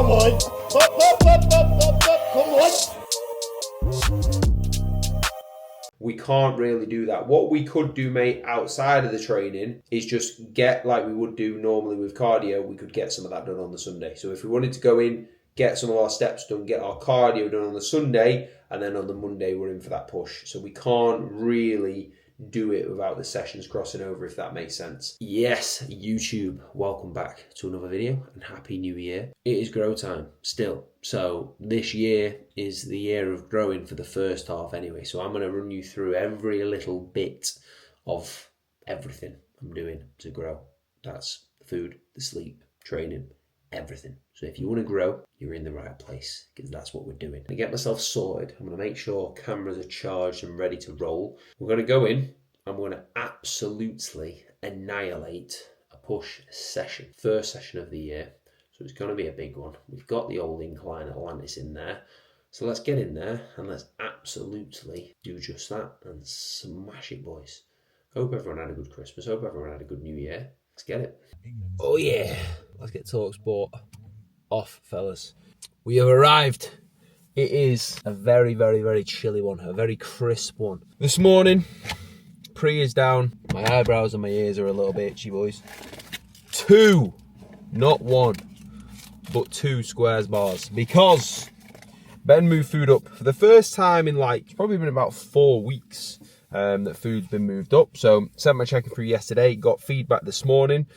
Come on. Come on. We can't really do that. What we could do, mate, outside of the training is just get, like we would do normally with cardio, we could get some of that done on the Sunday. So if we wanted to go in, get some of our steps done, get our cardio done on the Sunday, and then on the Monday we're in for that push. So we can't really do it without the sessions crossing over, if that makes sense. Yes, YouTube, welcome back to another video and Happy New Year. It is grow time still. So this year is the year of growing for the first half anyway. So I'm going to run you through every little bit of everything I'm doing to grow. That's the food, the sleep, training, everything. So if you want to grow, you're in the right place, because that's what we're doing. To get myself sorted, I'm going to make sure cameras are charged and ready to roll. We're going to go in, I'm going to absolutely annihilate a push session. First session of the year. So it's going to be a big one. We've got the old incline Atlantis in there. So let's get in there and let's absolutely do just that and smash it, boys. Hope everyone had a good Christmas. Hope everyone had a good New Year. Let's get it. Oh yeah. Let's get TalkSport off, fellas. We have arrived. It is a very, very, very chilly one. A very crisp one. This morning, pre is down. My eyebrows and my ears are a little bit itchy, boys. 2, not 1, but 2 squares bars. Because Ben moved food up for the first time in it's probably been about 4 weeks. That food's been moved up. So sent my checking through yesterday, got feedback this morning.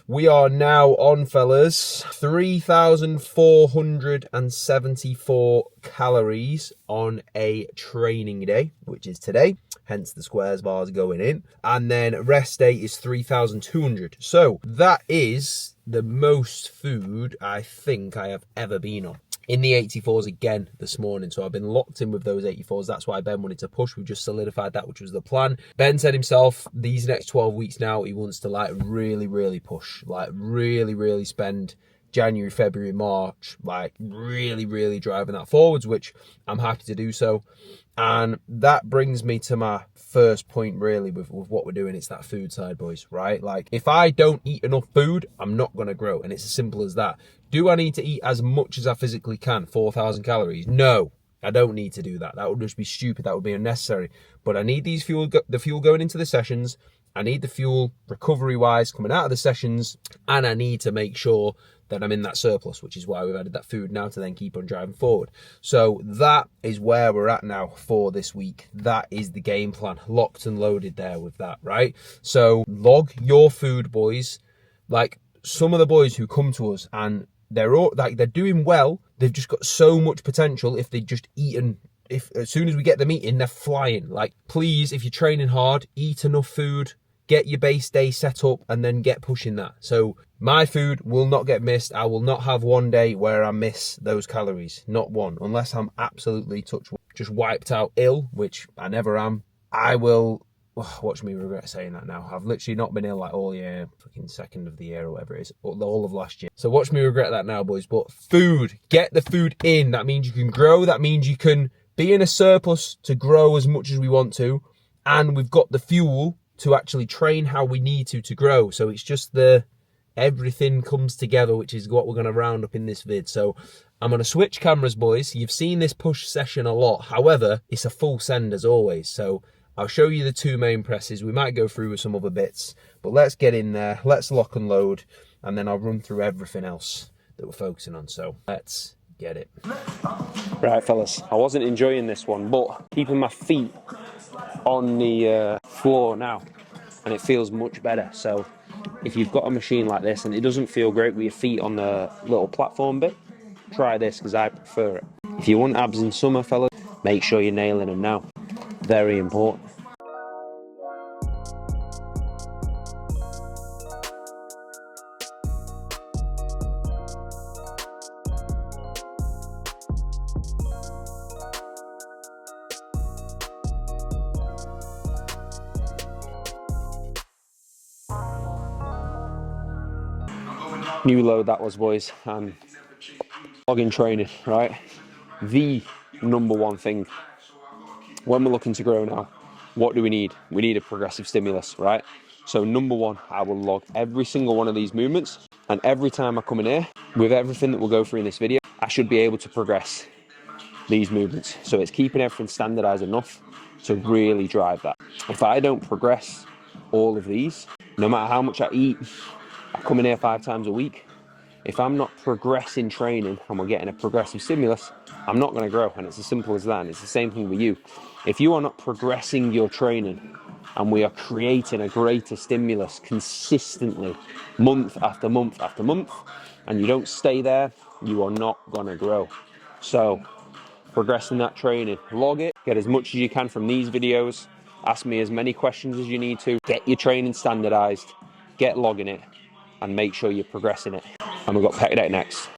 We are now on, fellas, 3,474 calories on a training day, which is today, hence the squares bars going in. And then rest day is 3,200. So that is the most food I think I have ever been on. In the 84s again this morning. So I've been locked in with those 84s. That's why Ben wanted to push. We've just solidified that, which was the plan. Ben said himself, these next 12 weeks now, he wants to really, really push. Really spend January, February, March, really, really driving that forwards, which I'm happy to do so. And that brings me to my first point, really, with what we're doing. It's that food side, boys, right? If I don't eat enough food, I'm not going to grow. And it's as simple as that. Do I need to eat as much as I physically can, 4,000 calories? No, I don't need to do that. That would just be stupid. That would be unnecessary. But I need the fuel going into the sessions. I need the fuel recovery-wise coming out of the sessions. And I need to make sure that I'm in that surplus, which is why we've added that food now to then keep on driving forward. So that is where we're at now for this week. That is the game plan, locked and loaded there with that, right? So log your food, boys. Some of the boys who come to us and they're all, they're doing well. They've just got so much potential if they just eaten. If as soon as we get them eating, they're flying. Please, if you're training hard, eat enough food. Get your base day set up and then get pushing that. So my food will not get missed. I will not have one day where I miss those calories. Not one. Unless I'm absolutely just wiped out ill, which I never am. I will, watch me regret saying that now. I've literally not been ill all year, fucking second of the year or whatever it is, all of last year. So watch me regret that now, boys. But food, get the food in. That means you can grow. That means you can be in a surplus to grow as much as we want to. And we've got the fuel to actually train how we need to grow. So it's just everything comes together, which is what we're going to round up in this vid. So I'm going to switch cameras, boys. You've seen this push session a lot. However, it's a full send as always. So I'll show you the 2 main presses. We might go through with some other bits, but let's get in there. Let's lock and load, and then I'll run through everything else that we're focusing on. So let's get it. Right, fellas, I wasn't enjoying this one, but keeping my feet on the floor now, and it feels much better. So if you've got a machine like this and it doesn't feel great with your feet on the little platform bit, try this, because I prefer it. If you want abs in summer, fellas, make sure you're nailing them now. Very important. New load that was, boys, and logging training, right? The number one thing when we're looking to grow now, what do we need? We need a progressive stimulus, right? So number one, I will log every single one of these movements And every time I come in here, with everything that we'll go through in this video, I should be able to progress these movements. So it's keeping everything standardized enough to really drive that. If I don't progress all of these, no matter how much I eat, I come in here 5 times a week. If I'm not progressing training and we're getting a progressive stimulus, I'm not going to grow. And it's as simple as that. And it's the same thing with you. If you are not progressing your training and we are creating a greater stimulus consistently, month after month after month, and you don't stay there, you are not going to grow. So progressing that training, log it, get as much as you can from these videos, ask me as many questions as you need to, get your training standardized, get logging it, and make sure you're progressing it. And we've got pec deck next.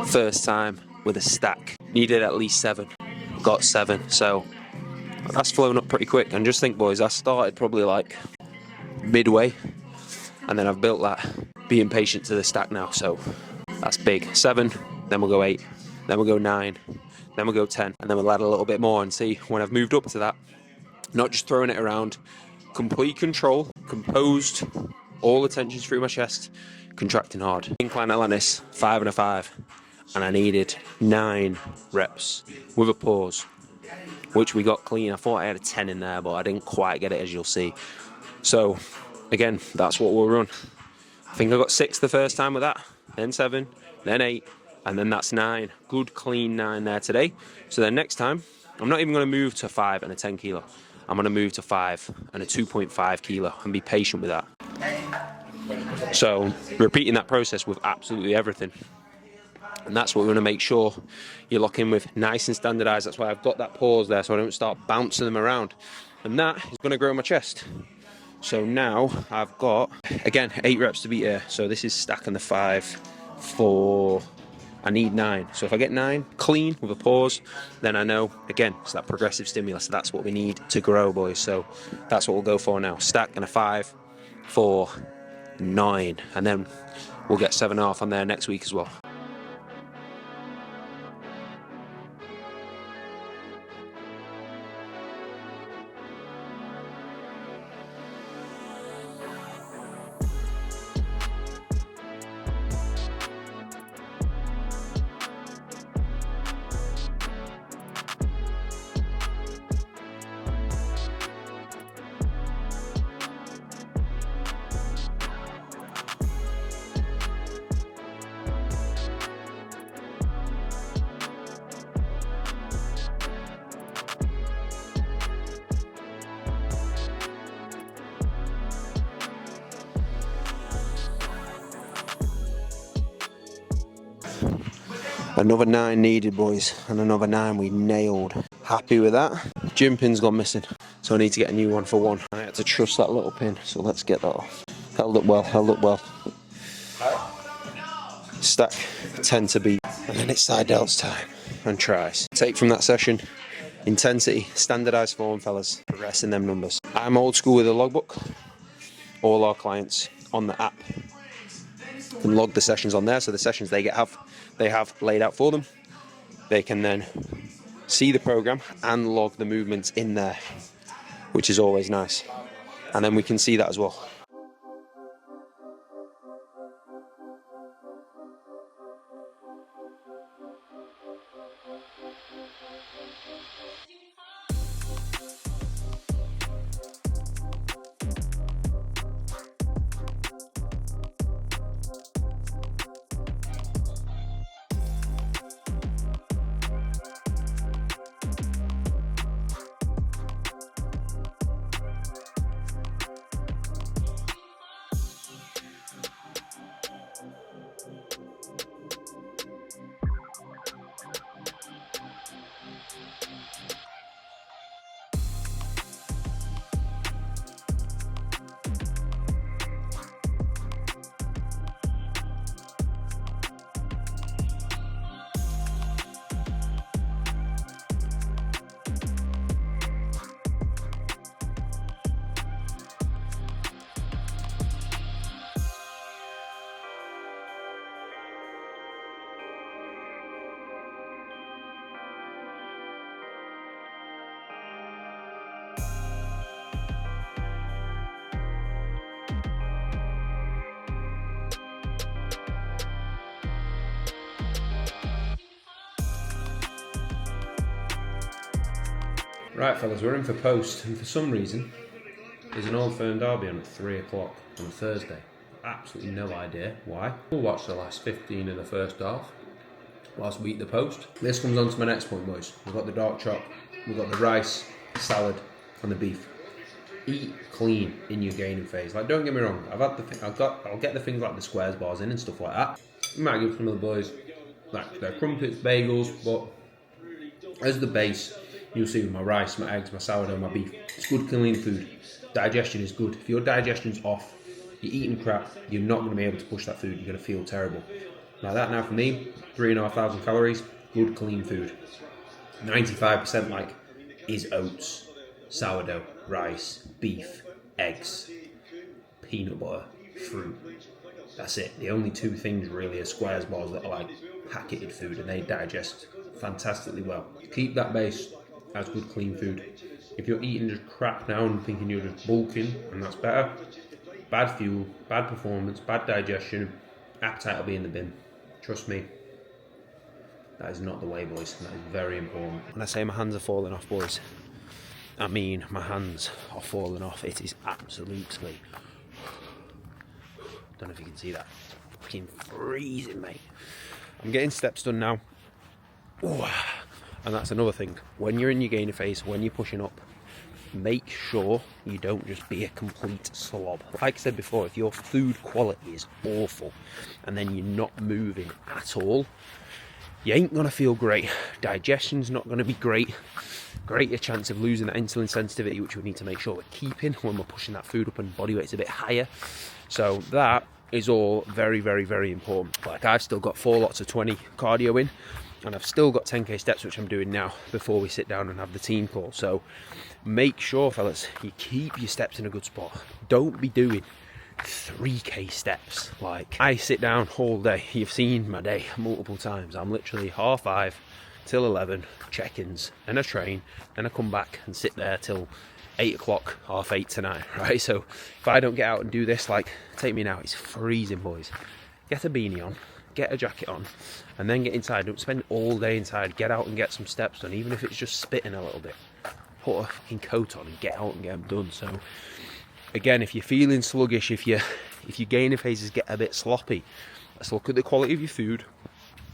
First time with a stack, needed at least 7, got 7, so that's flown up pretty quick. And just think, boys, I started probably like midway, and then I've built that being patient to the stack now, so that's big. 7, then we'll go 8, then we'll go 9, then we'll go 10, and then we'll add a little bit more and see when I've moved up to that, not just throwing it around, complete control, composed, all the tensions through my chest, contracting hard. Incline Atlantis, 5 and a 5. And I needed 9 reps with a pause, which we got clean. I thought I had a 10 in there, but I didn't quite get it, as you'll see. So again, that's what we'll run. I think I got 6 the first time with that, then 7, then 8, and then that's 9. Good clean 9 there today. So then next time, I'm not even going to move to 5 and a 10 kilo. I'm going to move to 5 and a 2.5 kilo and be patient with that. So repeating that process with absolutely everything. And that's what we want to make sure you lock in with, nice and standardized. That's why I've got that pause there, so I don't start bouncing them around. And that is going to grow my chest. So now I've got, again, 8 reps to beat here. So this is stacking the 5 for, I need 9. So if I get 9 clean with a pause, then I know, again, it's that progressive stimulus. That's what we need to grow, boys. So that's what we'll go for now. Stack and a 5, 4, 9. And then we'll get 7.5 on there next week as well. Another 9 needed, boys, and another 9 we nailed. Happy with that. Gym pin's gone missing, so I need to get a new one for 1. I had to trust that little pin, so let's get that off. Held up well, held up well. Stack 10 to beat, and then it's side delts time and tries. Take from that session, intensity, standardized form, fellas, progressing them numbers. I'm old school with a logbook. All our clients on the app can log the sessions on there, so the sessions they have laid out for them, they can then see the program and log the movements in there, which is always nice. And then we can see that as well. Right, fellas, we're in for post, and for some reason, there's an Old Firm derby on at 3 o'clock on Thursday. Absolutely no idea why. We'll watch the last 15 of the first half whilst we eat the post. This comes on to my next point, boys. We've got the dark chop, we've got the rice, salad, and the beef. Eat clean in your gaining phase. Like, don't get me wrong, I'll get the things like the squares bars in and stuff like that. You might give some of the boys like their crumpets, bagels, but as the base, you'll see with my rice, my eggs, my sourdough, my beef, it's good clean food. Digestion is good. If your digestion's off, you're eating crap, you're not going to be able to push that food, you're going to feel terrible. Like that now for me, 3,500 calories, good clean food. 95% like is oats, sourdough, rice, beef, eggs, peanut butter, fruit. That's it. The only two things really are squares bars that are like packeted food and they digest fantastically well. Keep that base as good clean food. If you're eating just crap now and thinking you're just bulking and that's better, bad fuel, bad performance, bad digestion, appetite will be in the bin. Trust me, that is not the way, boys. That is very important. When I say my hands are falling off, boys, I mean my hands are falling off. It is absolutely, don't know if you can see that, it's fucking freezing, mate. I'm getting steps done now. Ooh. And that's another thing. When you're in your gainer phase, when you're pushing up, make sure you don't just be a complete slob. Like I said before, if your food quality is awful and then you're not moving at all, you ain't gonna feel great. Digestion's not gonna be great. Greater chance of losing that insulin sensitivity, which we need to make sure we're keeping when we're pushing that food up and body weight's a bit higher. So that is all very, very, very important. Like, I've still got 4 lots of 20 cardio in, and I've still got 10k steps, which I'm doing now before we sit down and have the team call. So make sure, fellas, you keep your steps in a good spot. Don't be doing 3k steps. Like, I sit down all day. You've seen my day multiple times. I'm literally 5:30 till 11 check-ins, then I train, then I come back and sit there till 8 o'clock, 8:30 tonight, right? So if I don't get out and do this, like, take me now, it's freezing, boys. Get a beanie on, get a jacket on, and then get inside. Don't spend all day inside. Get out and get some steps done, even if it's just spitting a little bit. Put a fucking coat on and get out and get them done. So again, if you're feeling sluggish, if your gainer phases get a bit sloppy, let's look at the quality of your food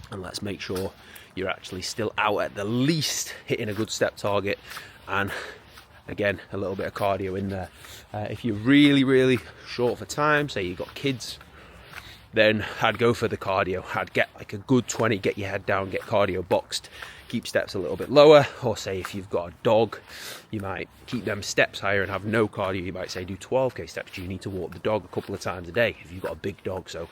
and let's make sure you're actually still out at the least hitting a good step target, and again, a little bit of cardio in there. If you're really, really short for time, say you've got kids, then I'd go for the cardio. I'd get like a good 20, get your head down, get cardio boxed, keep steps a little bit lower. Or say if you've got a dog, you might keep them steps higher and have no cardio. You might say do 12k steps. You need to walk the dog a couple of times a day if you've got a big dog. So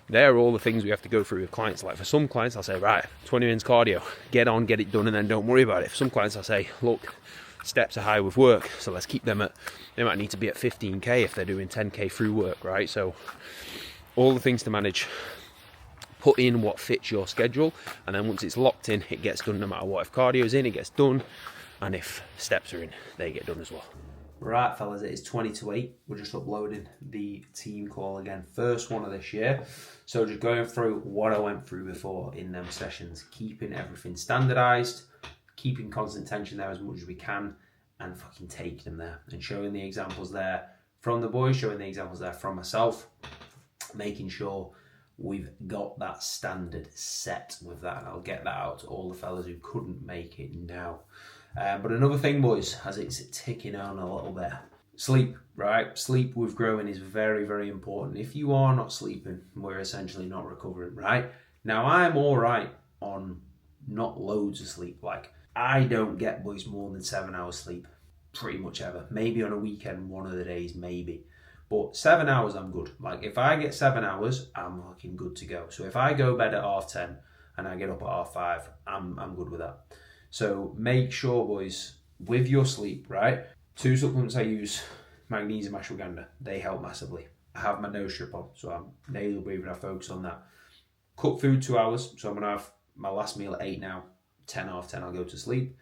they're all the things we have to go through with clients. Like, for some clients, I'll say, right, 20 minutes cardio, get on, get it done, and then don't worry about it. For some clients, I'll say, look, steps are high with work, so let's keep them at, they might need to be at 15k if they're doing 10k through work, right? So all the things to manage. Put in what fits your schedule, and then once it's locked in, it gets done no matter what. If cardio's in, it gets done, and if steps are in, they get done as well. Right, fellas, it is 20 to 8. We're just uploading the team call again, first one of this year. So just going through what I went through before in them sessions, keeping everything standardized, keeping constant tension there as much as we can, and fucking taking them there, and showing the examples there from the boys, showing the examples there from myself, making sure we've got that standard set with that, and I'll get that out to all the fellas who couldn't make it now. But another thing, boys, as it's ticking on a little bit, sleep, right? Sleep with growing is very, very important. If you are not sleeping, we're essentially not recovering, right? Now, I'm all right on not loads of sleep. Like, I don't get, boys, more than 7 hours sleep, pretty much ever. Maybe on a weekend, one of the days, maybe. But 7 hours, I'm good. Like, if I get 7 hours, I'm fucking good to go. So if I go bed at 10:30 and I get up at 5:30, I'm good with that. So make sure, boys, with your sleep, right? 2 supplements I use, magnesium, ashwagandha, they help massively. I have my nose strip on, so I'm nasal breathing, I focus on that. Cook food 2 hours, so I'm gonna have my last meal at 8 now. 10:30, I'll go to sleep.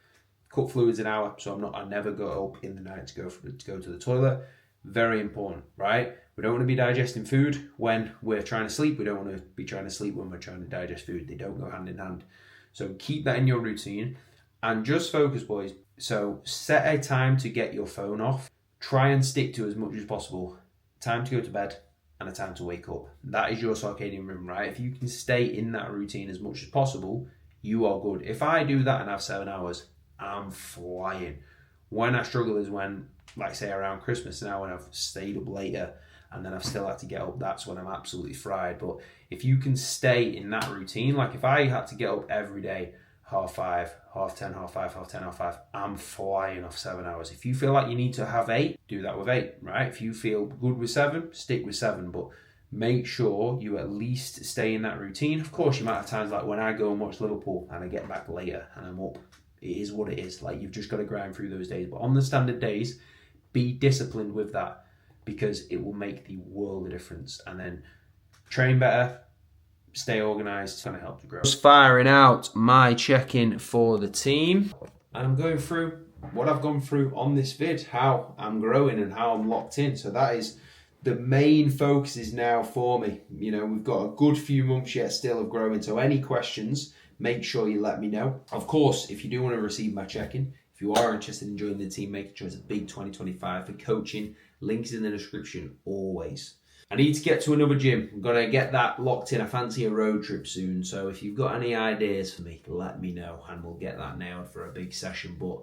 Cook fluids an hour, so I never go up in the night to go to the toilet. Very important, right? We don't want to be digesting food when we're trying to sleep. We don't want to be trying to sleep when we're trying to digest food. They don't go hand in hand. So keep that in your routine and just focus, boys. So set a time to get your phone off. Try and stick to as much as possible. Time to go to bed and a time to wake up. That is your circadian rhythm, right? If you can stay in that routine as much as possible, you are good. If I do that and have 7 hours, I'm flying. When I struggle is when, like say around Christmas now, when I've stayed up later and then I've still had to get up, that's when I'm absolutely fried. But if you can stay in that routine, like if I had to get up every day, 5:30, 10:30, 5:30, 5:10, 5:30, I'm flying off 7 hours. If you feel like you need to have 8, do that with 8, right? If you feel good with 7, stick with 7, but make sure you at least stay in that routine. Of course, you might have times like when I go and watch Liverpool and I get back later and I'm up. It is what it is. Like, you've just got to grind through those days. But on the standard days, be disciplined with that, because it will make the world of difference. And then train better, stay organised. It's going to help you grow. Just firing out my check-in for the team. And I'm going through what I've gone through on this vid, how I'm growing and how I'm locked in. So that is the main focus is now for me. You know, we've got a good few months yet still of growing. So any questions, make sure you let me know. Of course, if you do want to receive my check-in, if you are interested in joining the team, make sure it's a big 2025 for coaching. Links in the description, always. I need to get to another gym. I'm going to get that locked in. I fancy a road trip soon. So if you've got any ideas for me, let me know and we'll get that nailed for a big session. But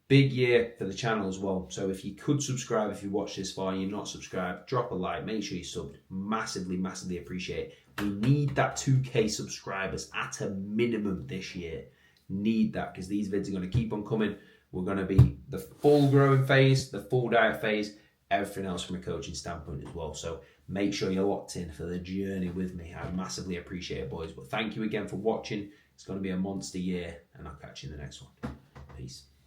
big year for the channel as well. So if you could subscribe, if you watch this far and you're not subscribed, drop a like. Make sure you're subbed. Massively, massively appreciate it. We need that 2K subscribers at a minimum this year. Need that, because these vids are going to keep on coming. We're going to be the full growing phase, the full diet phase, everything else from a coaching standpoint as well. So make sure you're locked in for the journey with me. I massively appreciate it, boys. But thank you again for watching. It's going to be a monster year, and I'll catch you in the next one. Peace.